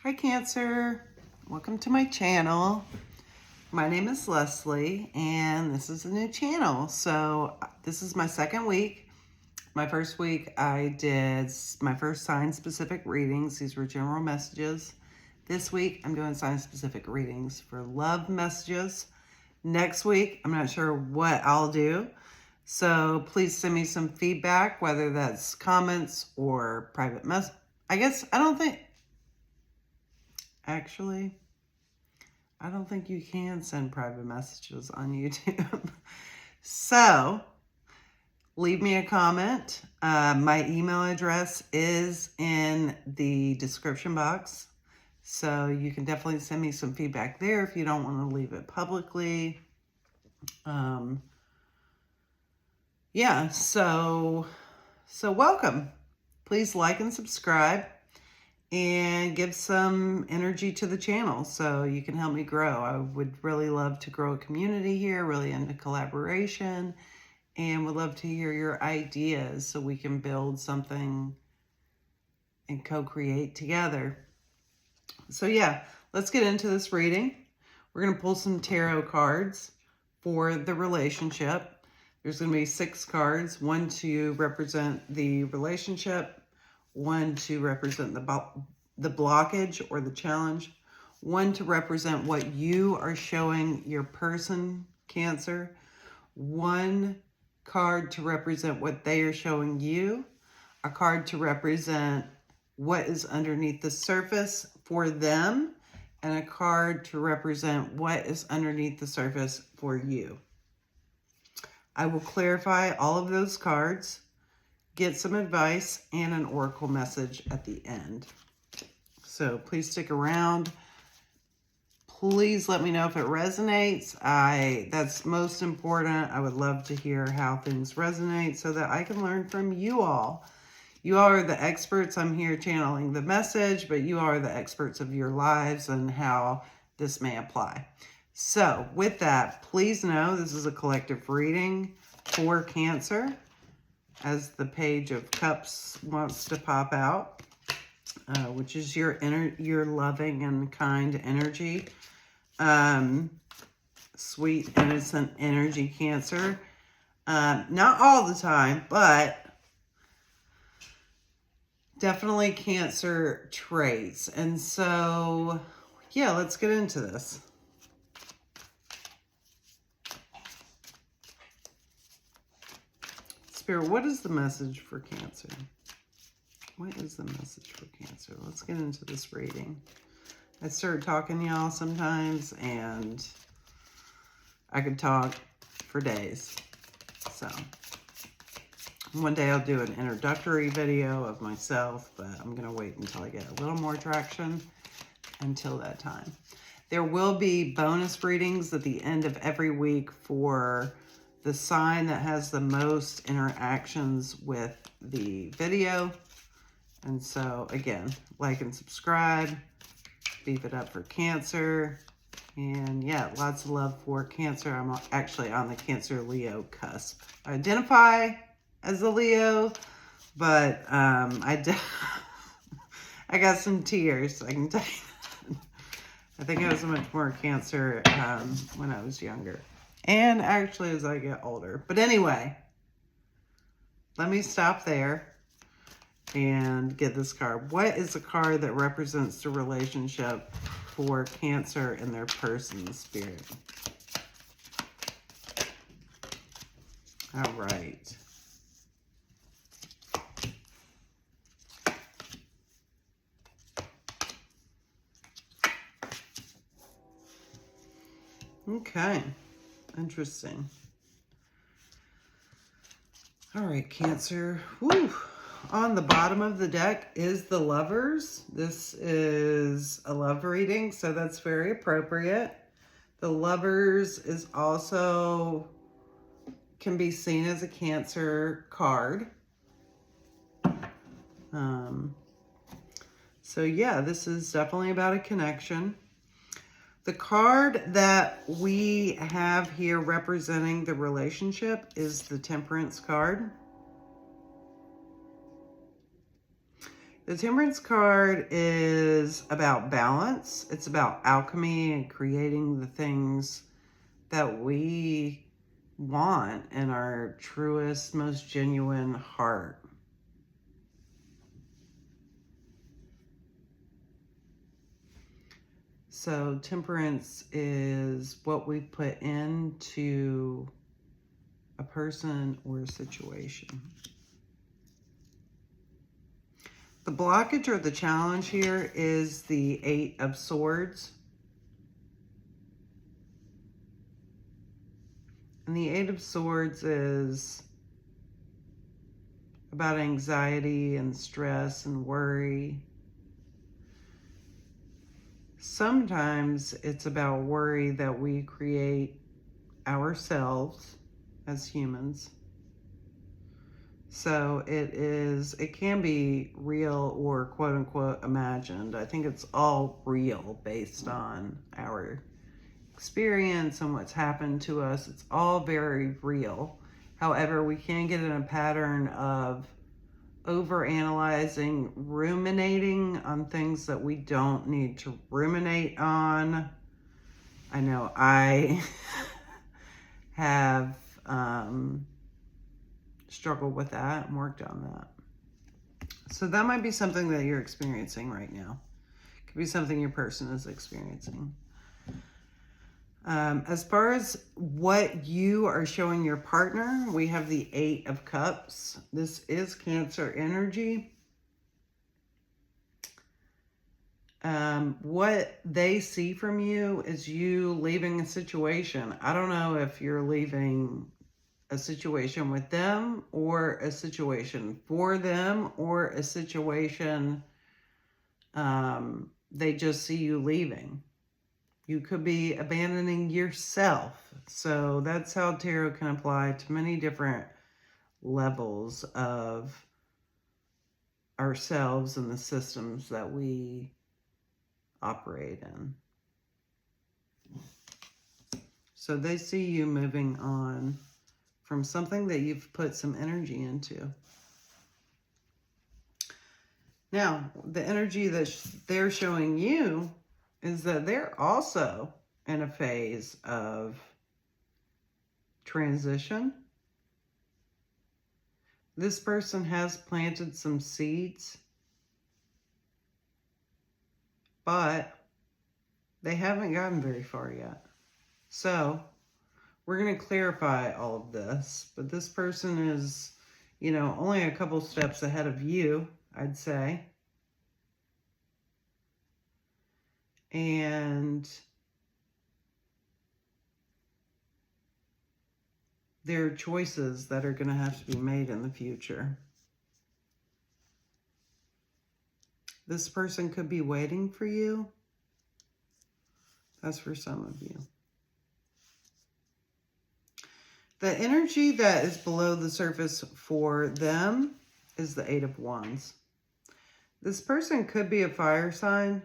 Hi Cancer, welcome to my channel. My name is Leslie and this is a new channel. So this is my second week. My first week I did my first sign specific readings. These were general messages. This week I'm doing sign specific readings for love messages. Next week I'm not sure what I'll do. So please send me some feedback, whether that's comments or private mess. Actually, I don't think you can send private messages on YouTube. So, leave me a comment. My email address is in the description box. So, you can definitely send me some feedback there if you don't want to leave it publicly. Yeah, so welcome. Please like and subscribe. And give some energy to the channel so you can help me grow. I would really love to grow a community here, really into collaboration, and would love to hear your ideas so we can build something and co-create together. So yeah, let's get into this reading. We're going to pull some tarot cards for the relationship. There's going to be 6 cards, one to represent the relationship, one to represent the blockage or the challenge, one to represent what you are showing your person, Cancer, one card to represent what they are showing you, a card to represent what is underneath the surface for them, and a card to represent what is underneath the surface for you. I will clarify all of those cards, get some advice, and an oracle message at the end. So please stick around. Please let me know if it resonates. That's most important. I would love to hear how things resonate so that I can learn from you all. You all are the experts. I'm here channeling the message, but you are the experts of your lives and how this may apply. So with that, please know this is a collective reading for Cancer, as the Page of Cups wants to pop out, which is your loving and kind energy. Sweet, innocent energy, Cancer. Not all the time, but definitely Cancer traits. And so, yeah, let's get into this. Spirit, what is the message for Cancer? What is the message for Cancer? Let's get into this reading. I start talking, y'all, sometimes, and I could talk for days. So, one day I'll do an introductory video of myself, but I'm going to wait until I get a little more traction until that time. There will be bonus readings at the end of every week for the sign that has the most interactions with the video. And so, again, like and subscribe. Beef it up for Cancer. And yeah, lots of love for Cancer. I'm actually on the Cancer-Leo cusp. I identify as a Leo, but I got some tears, I can tell you that. I think I was much more Cancer when I was younger. And actually as I get older. But anyway, let me stop there and get this card. What is the card that represents the relationship for Cancer and their person, Spirit? All right. Okay. Interesting. All right, Cancer. Woo. On the bottom of the deck is the Lovers. This is a love reading, so that's very appropriate. The Lovers is also can be seen as a Cancer card. So yeah, this is definitely about a connection. The card that we have here representing the relationship is the Temperance card. The Temperance card is about balance. It's about alchemy and creating the things that we want in our truest, most genuine heart. So temperance is what we put into a person or a situation. The blockage or the challenge here is the 8 of Swords. And the 8 of Swords is about anxiety and stress and worry. Sometimes it's about worry that we create ourselves as humans. So it can be real or quote unquote imagined. I think it's all real based on our experience and what's happened to us. It's all very real. However, we can get in a pattern of overanalyzing, ruminating on things that we don't need to ruminate on. I know I have struggled with that and worked on that. So that might be something that you're experiencing right now. It could be something your person is experiencing. As far as what you are showing your partner, we have the 8 of Cups. This is Cancer energy. What they see from you is you leaving a situation. I don't know if you're leaving a situation with them or a situation for them or a situation they just see you leaving. You could be abandoning yourself. So that's how tarot can apply to many different levels of ourselves and the systems that we operate in. So they see you moving on from something that you've put some energy into. Now, the energy that they're showing you is that they're also in a phase of transition. This person has planted some seeds, but they haven't gotten very far yet. So we're going to clarify all of this, but this person is, only a couple steps ahead of you, I'd say. And there are choices that are going to have to be made in the future. This person could be waiting for you. That's for some of you. The energy that is below the surface for them is the 8 of Wands. This person could be a fire sign,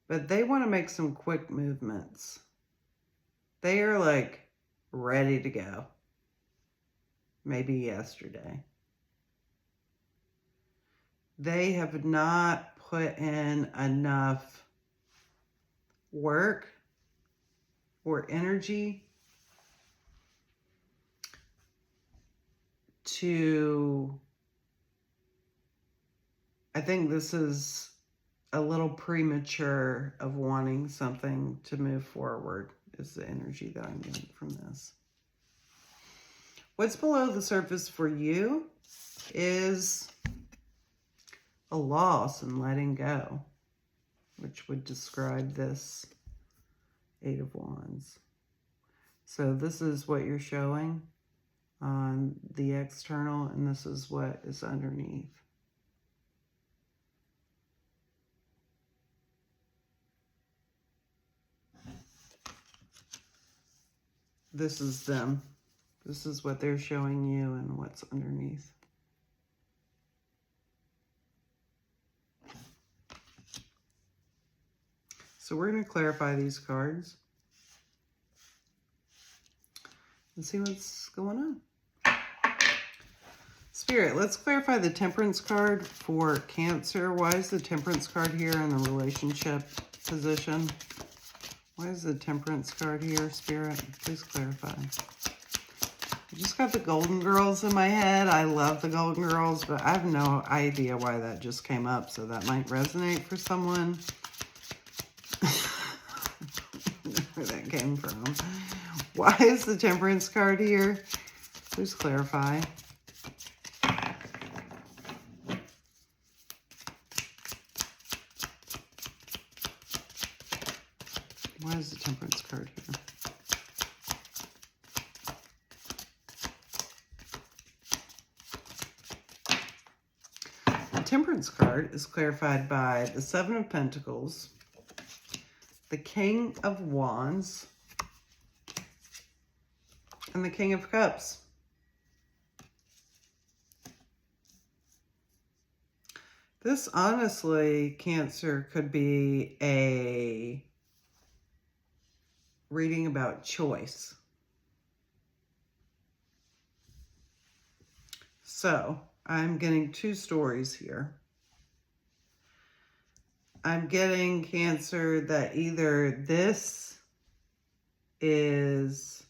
but they want to make some quick movements. They are like ready to go. Maybe yesterday. They have not put in enough work or energy to, I think this is a little premature of wanting something to move forward, is the energy that I'm getting from this. What's below the surface for you is a loss and letting go, which would describe this 8 of Wands. So this is what you're showing on the external, and this is what is underneath. This is them. This is what they're showing you and what's underneath. So we're going to clarify these cards and see what's going on. As Spirit, let's clarify the Temperance card for Cancer. Why is the Temperance card here in the relationship position? Why is the Temperance card here, Spirit? Please clarify. I just got the Golden Girls in my head. I love the Golden Girls, but I have no idea why that just came up, so that might resonate for someone. Where that came from. Why is the Temperance card here? Please clarify. Why is the Temperance card here? The Temperance card is clarified by the Seven of Pentacles, the King of Wands, and the King of Cups. This, honestly, Cancer, could be a reading about choice. So, I'm getting two stories here. I'm getting, Cancer, that either this is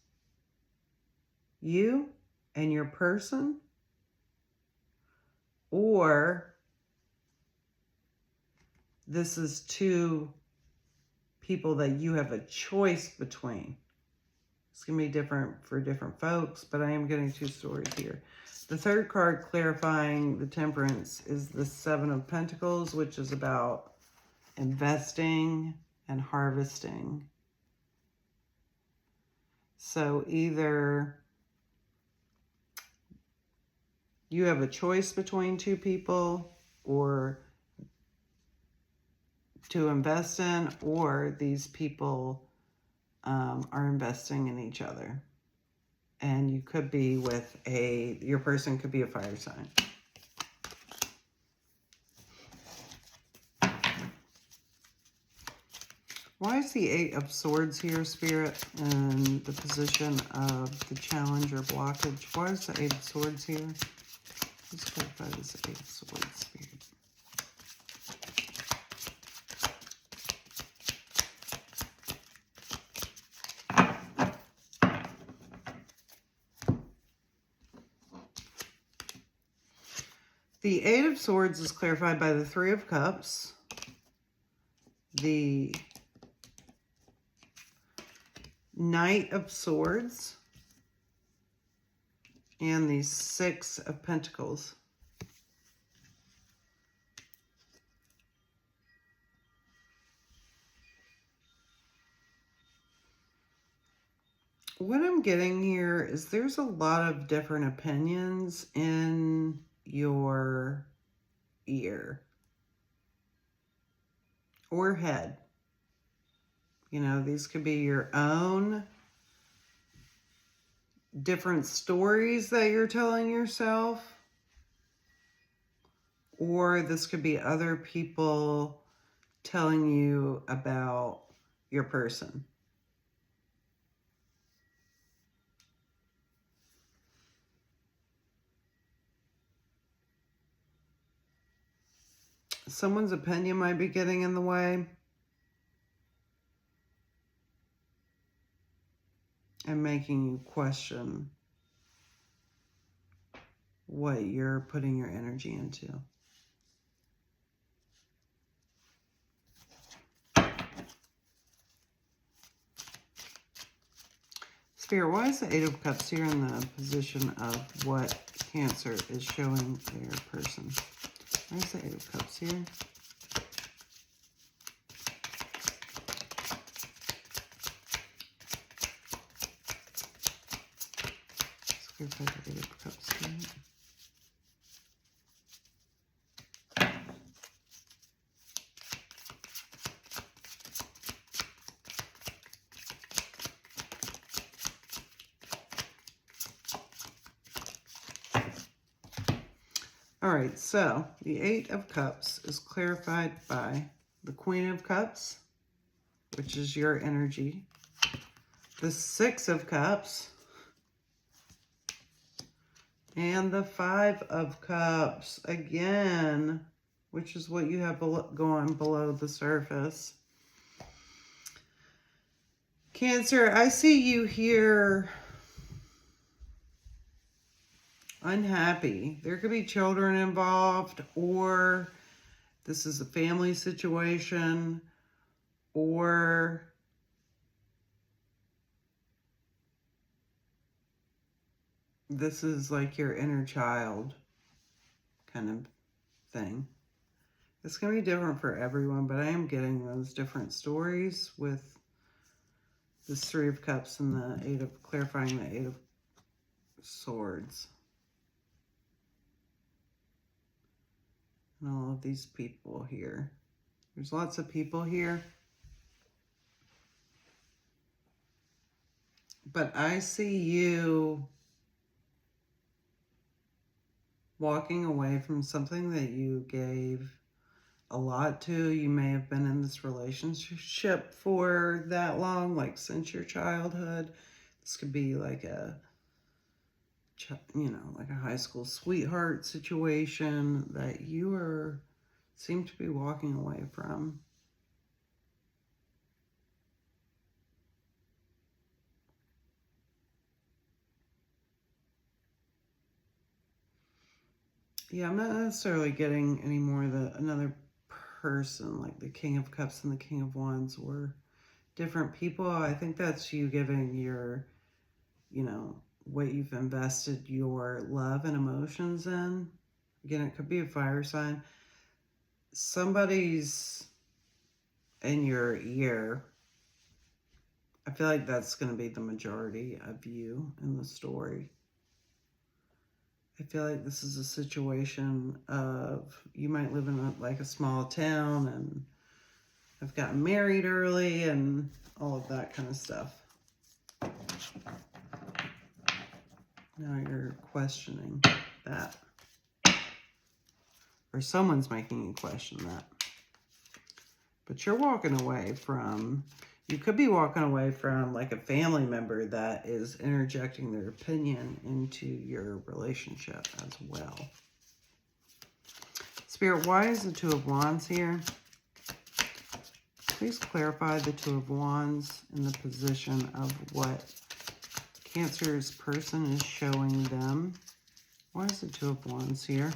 you and your person, or this is two people that you have a choice between. It's going to be different for different folks, but I am getting two stories here. The third card clarifying the Temperance is the Seven of Pentacles, which is about investing and harvesting. So either you have a choice between two people or to invest in, or these people are investing in each other. And you could be with your person could be a fire sign. Why is the Eight of Swords here, Spirit, in the position of the challenge or blockage? Why is the Eight of Swords here? Let's clarify this Eight of Swords, Spirit. The Eight of Swords is clarified by the Three of Cups, the Knight of Swords, and the Six of Pentacles. What I'm getting here is there's a lot of different opinions in your ear or head. You know, these could be your own different stories that you're telling yourself, or this could be other people telling you about your person. Someone's opinion might be getting in the way. And making you question what you're putting your energy into. Spirit, why is the Eight of Cups here in the position of what Cancer is showing their person? Why is the Eight of Cups here? Let's clarify the Eight of Cups here. All right, so the Eight of Cups is clarified by the Queen of Cups, which is your energy. The Six of Cups, And the Five of Cups again, which is what you have going below the surface. Cancer, I see you here unhappy. There could be children involved, or this is a family situation, or this is like your inner child kind of thing. It's going to be different for everyone, but I am getting those different stories with this Three of Cups and the Eight of, clarifying the Eight of Swords. And all of these people here. There's lots of people here. But I see you walking away from something that you gave a lot to. You may have been in this relationship for that long, like since your childhood. This could be like a, you know, like a high school sweetheart situation that you seem to be walking away from. Yeah, I'm not necessarily getting any more another person, like the King of Cups and the King of Wands were different people. I think that's you giving your, you know, what you've invested your love and emotions in. Again, it could be a fire sign. Somebody's in your ear. I feel like that's going to be the majority of you in the story. I feel like this is a situation of, you might live in like a small town and have gotten married early and all of that kind of stuff. Now you're questioning that. Or someone's making you question that. But you're walking away from, you could be walking away from like a family member that is interjecting their opinion into your relationship as well. Spirit, why is the Two of Wands here? Please clarify the Two of Wands in the position of what Cancer's person is showing them. Why is the Two of Wands here?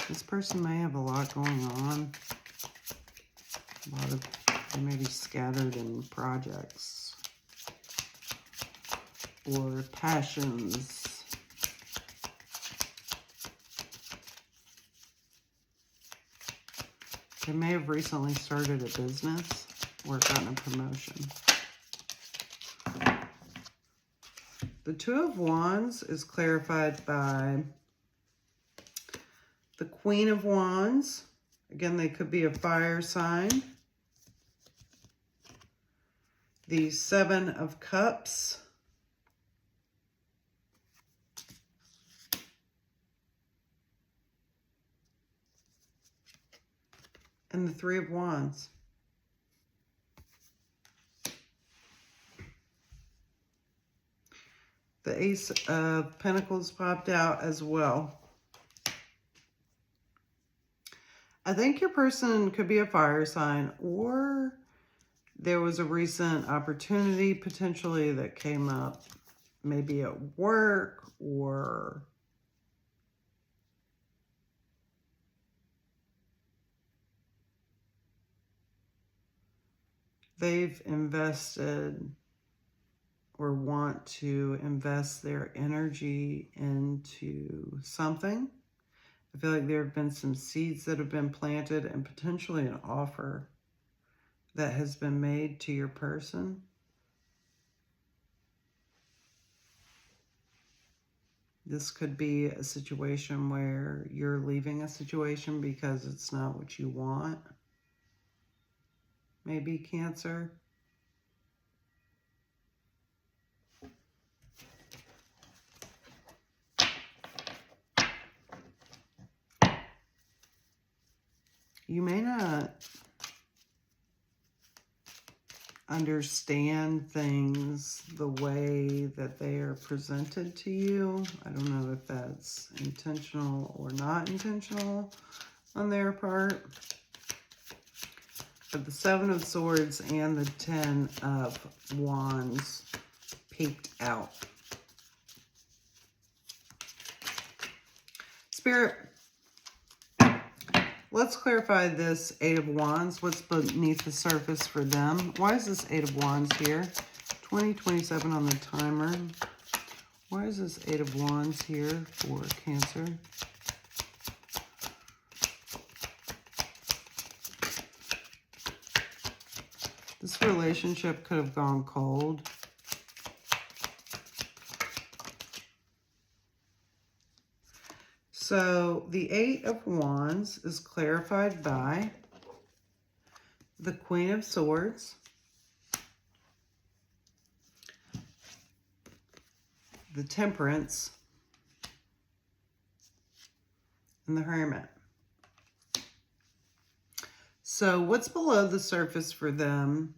This person may have a lot going on. They may be scattered in projects or passions. They may have recently started a business or gotten a promotion. The Two of Wands is clarified by the Queen of Wands. Again, they could be a fire sign. The Seven of Cups. And the Three of Wands. The Ace of Pentacles popped out as well. I think your person could be a fire sign, or there was a recent opportunity potentially that came up, maybe at work, or they've invested or want to invest their energy into something. I feel like there have been some seeds that have been planted and potentially an offer that has been made to your person. This could be a situation where you're leaving a situation because it's not what you want. Maybe Cancer. You may not understand things the way that they are presented to you. I don't know if that's intentional or not intentional on their part. But the Seven of Swords and the Ten of Wands peeked out. Spirit, let's clarify this Eight of Wands. What's beneath the surface for them? Why is this Eight of Wands here? 2027 on the timer. Why is this Eight of Wands here for Cancer? This relationship could have gone cold. So the Eight of Wands is clarified by the Queen of Swords, the Temperance, and the Hermit. So what's below the surface for them?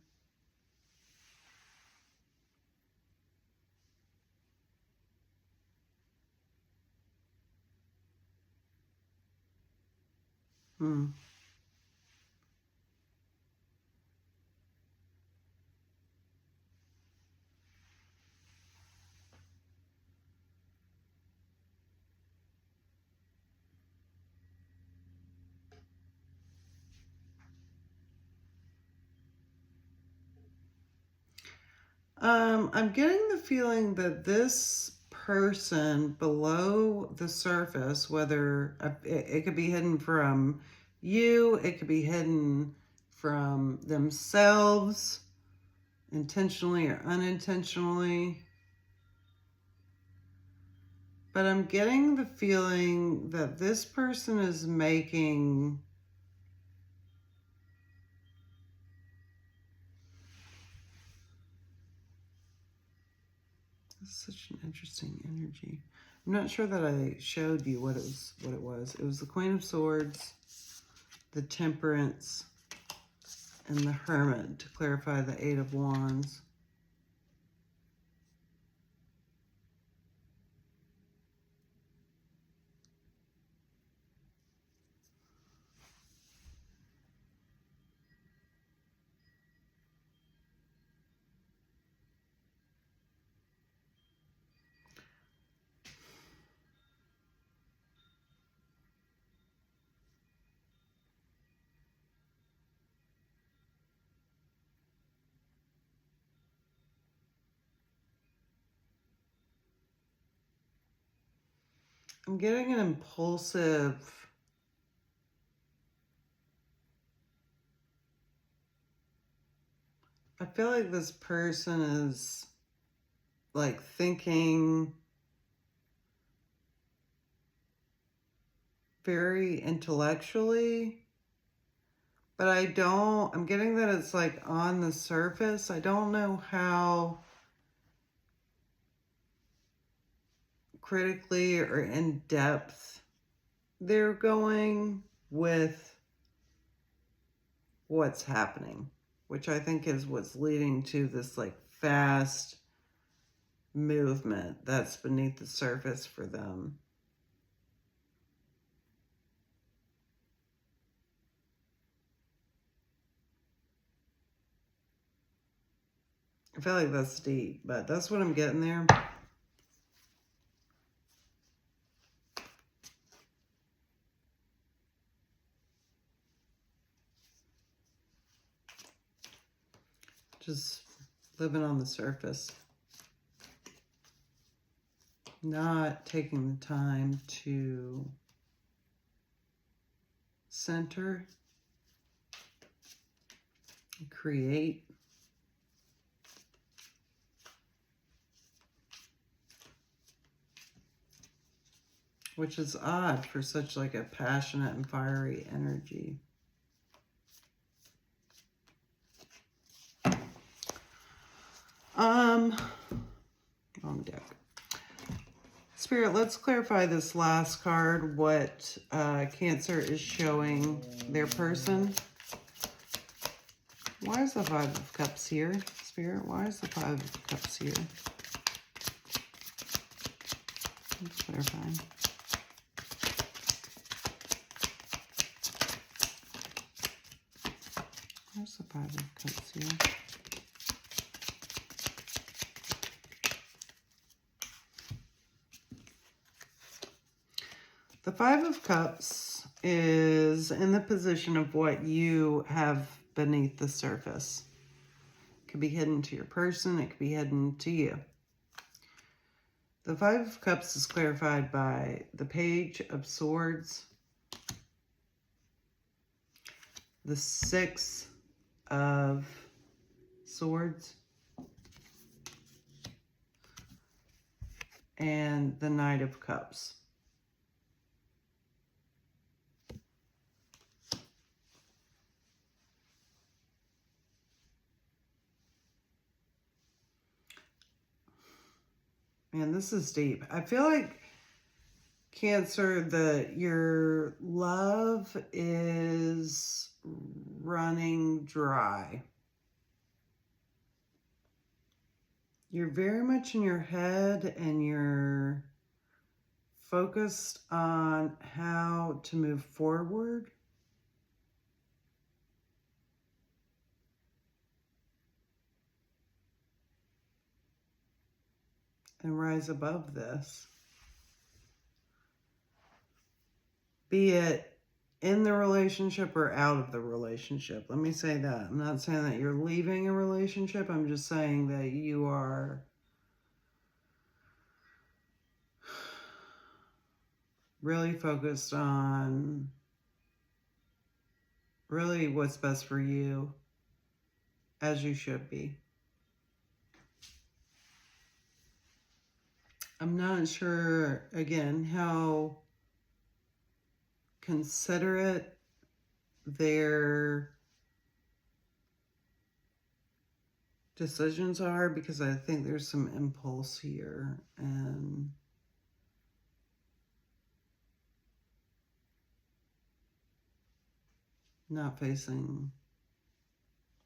I'm getting the feeling that this person below the surface, whether it could be hidden from you, it could be hidden from themselves, intentionally or unintentionally. But I'm getting the feeling that this person is making such an interesting energy. I'm not sure that I showed you what it was. It was the Queen of Swords, the Temperance, and the Hermit to clarify the Eight of Wands. I'm getting an impulsive, I feel like this person is like thinking very intellectually, but I'm getting that it's like on the surface. I don't know how critically or in depth they're going with what's happening, which I think is what's leading to this like fast movement that's beneath the surface for them. I feel like that's deep, but that's what I'm getting there. Just living on the surface. Not taking the time to center, create. Which is odd for such like a passionate and fiery energy. Wrong deck. Spirit, let's clarify this last card, what Cancer is showing their person. Why is the Five of Cups here? Spirit, why is the Five of Cups here? Let's clarify. Where's the Five of Cups here? The Five of Cups is in the position of what you have beneath the surface. It could be hidden to your person. It could be hidden to you. The Five of Cups is clarified by the Page of Swords, the Six of Swords, and the Knight of Cups. Man, this is deep. I feel like, Cancer, that your love is running dry. You're very much in your head and you're focused on how to move forward. And rise above this. Be it in the relationship or out of the relationship. Let me say that. I'm not saying that you're leaving a relationship. I'm just saying that you are really focused on really what's best for you, as you should be. I'm not sure, again, how considerate their decisions are, because I think there's some impulse here and not facing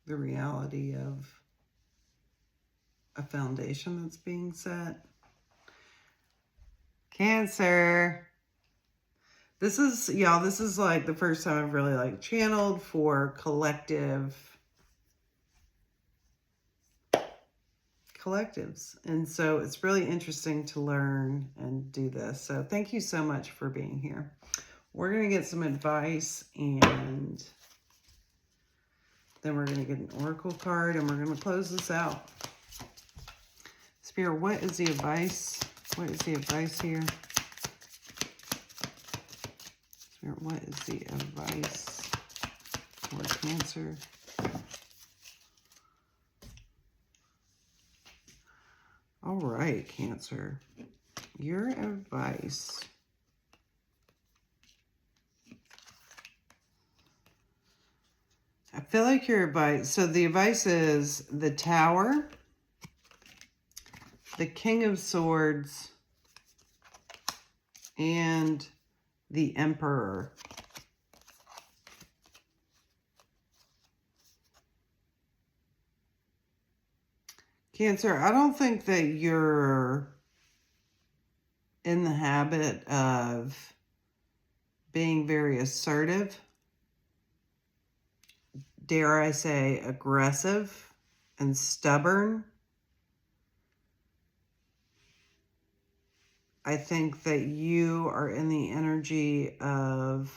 the reality of a foundation that's being set. Cancer. This is, y'all, this is like the first time I've really like channeled for collectives. And so it's really interesting to learn and do this. So thank you so much for being here. We're going to get some advice, and then we're going to get an oracle card, and we're going to close this out. Spirit, what is the advice? What is the advice here? Spirit, what is the advice for Cancer? All right, Cancer. Your advice. I feel like your advice, so the advice is the Tower, the King of Swords, and the Emperor. Cancer, I don't think that you're in the habit of being very assertive, dare I say aggressive and stubborn. I think that you are in the energy of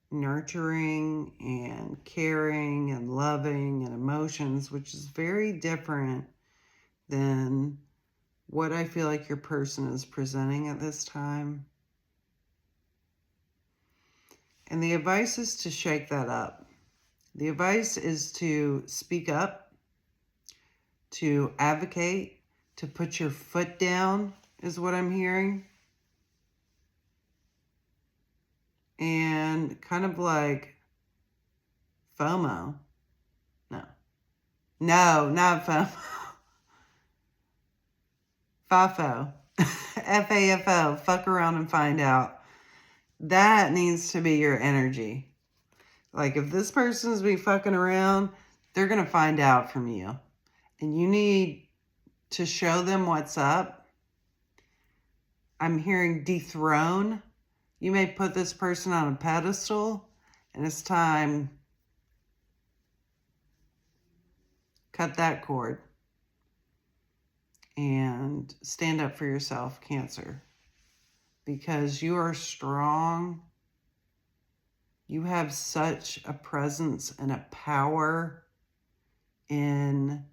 nurturing and caring and loving and emotions, which is very different than what I feel like your person is presenting at this time. And the advice is to shake that up. The advice is to speak up, to advocate, to put your foot down, is what I'm hearing. And kind of like FOMO. No, not FOMO. FOFO. FAFO, fuck around and find out. That needs to be your energy. Like, if this person's be fucking around, they're going to find out from you. And you need to show them what's up. I'm hearing dethrone. You may put this person on a pedestal, and it's time. Cut that cord. And stand up for yourself, Cancer. Because you are strong. You have such a presence and a power in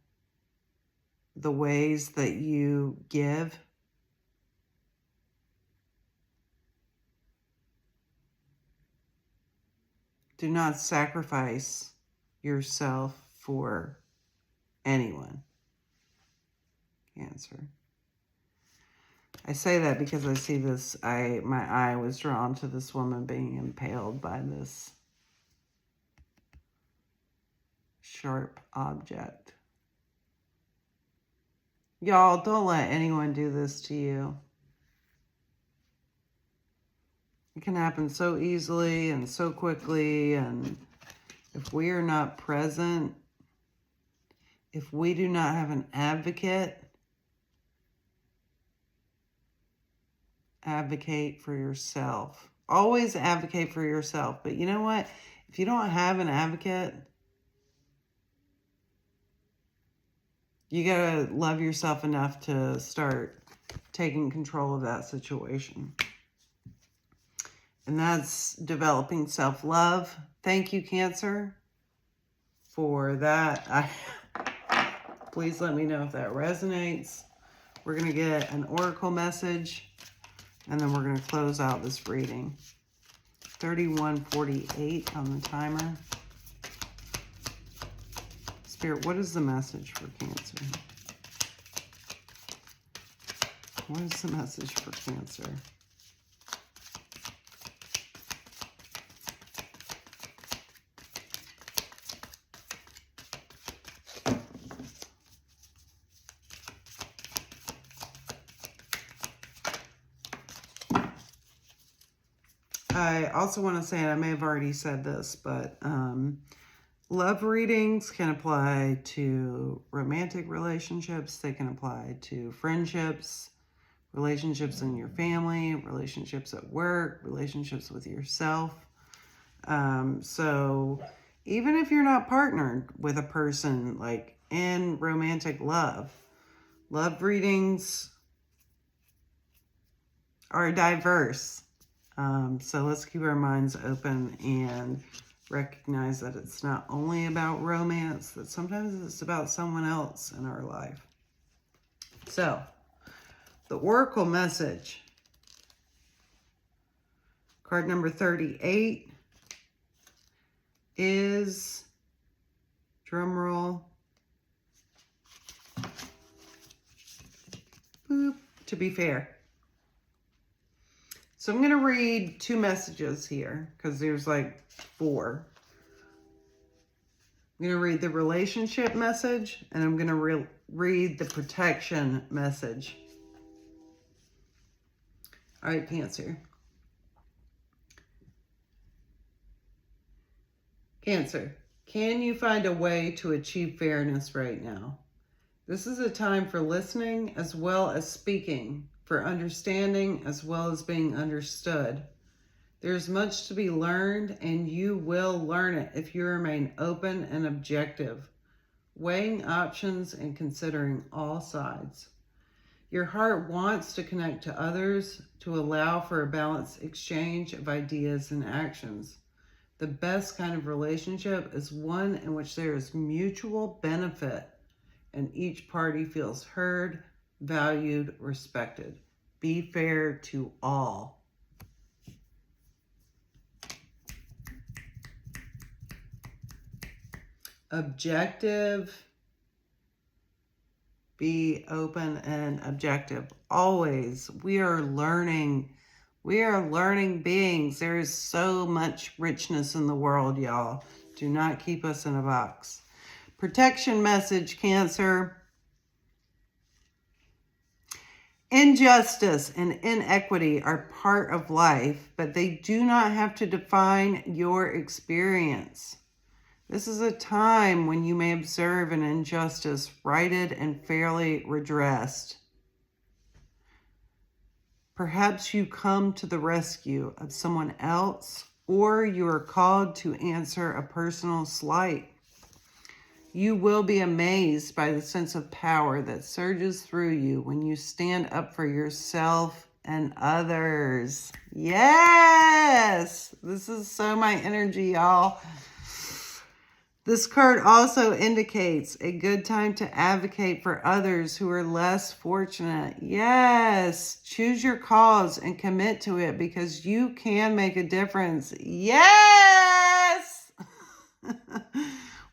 the ways that you give. Do not sacrifice yourself for anyone, Cancer. I say that because I see this, my eye was drawn to this woman being impaled by this sharp object. Y'all, don't let anyone do this to you. It can happen so easily and so quickly, and if we are not present, if we do not have an advocate, advocate for yourself. Always advocate for yourself. But you know what? If you don't have an advocate, you gotta love yourself enough to start taking control of that situation. And that's developing self-love. Thank you, Cancer, for that. Please let me know if that resonates. We're going to get an oracle message, and then we're going to close out this reading. 31:48 on the timer. Spirit, what is the message for Cancer? What is the message for Cancer? I also want to say, and I may have already said this, but love readings can apply to romantic relationships. They can apply to friendships, relationships in your family, relationships at work, relationships with yourself. So even if you're not partnered with a person like in romantic love readings are diverse. So let's keep our minds open and recognize that it's not only about romance, that sometimes it's about someone else in our life. So, the oracle message, card number 38 is, drum roll, boop, to be fair. So I'm going to read two messages here because there's like 4. I'm going to read the relationship message, and I'm going to read the protection message. All right, Cancer. Cancer, can you find a way to achieve fairness right now? This is a time for listening as well as speaking, for understanding as well as being understood. There's much to be learned, and you will learn it if you remain open and objective, weighing options and considering all sides. Your heart wants to connect to others to allow for a balanced exchange of ideas and actions. The best kind of relationship is one in which there is mutual benefit and each party feels heard, valued, respected. Be fair to all. Objective. Be open and objective. Always. We are learning. We are learning beings. There is so much richness in the world, y'all. Do not keep us in a box. Protection message, Cancer. Injustice and inequity are part of life, but they do not have to define your experience. This is a time when you may observe an injustice righted and fairly redressed. Perhaps you come to the rescue of someone else, or you are called to answer a personal slight. You will be amazed by the sense of power that surges through you when you stand up for yourself and others. Yes! This is so my energy, y'all. This card also indicates a good time to advocate for others who are less fortunate. Yes, choose your cause and commit to it because you can make a difference. Yes!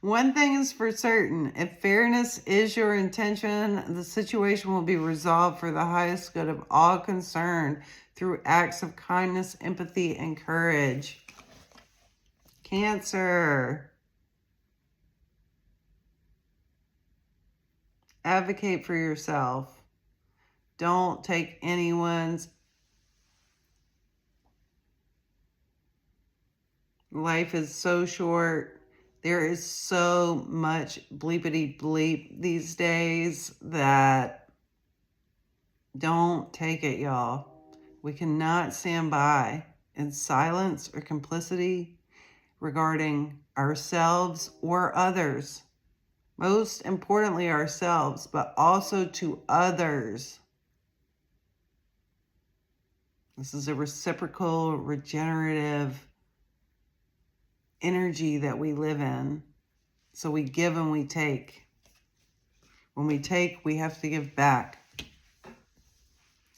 One thing is for certain, if fairness is your intention, the situation will be resolved for the highest good of all concerned through acts of kindness, empathy, and courage. Cancer. Advocate for yourself. Don't take anyone's life is so short. There is so much bleepity bleep these days that don't take it, y'all. We cannot stand by in silence or complicity regarding ourselves or others. Most importantly, ourselves, but also to others. This is a reciprocal, regenerative energy that we live in. So we give and we take. When we take, we have to give back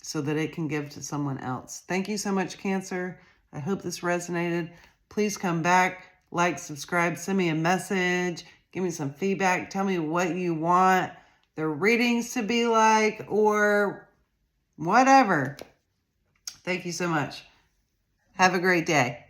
so that it can give to someone else. Thank you so much, Cancer. I hope this resonated. Please come back, like, subscribe, send me a message. Give me some feedback. Tell me what you want the readings to be like or whatever. Thank you so much. Have a great day.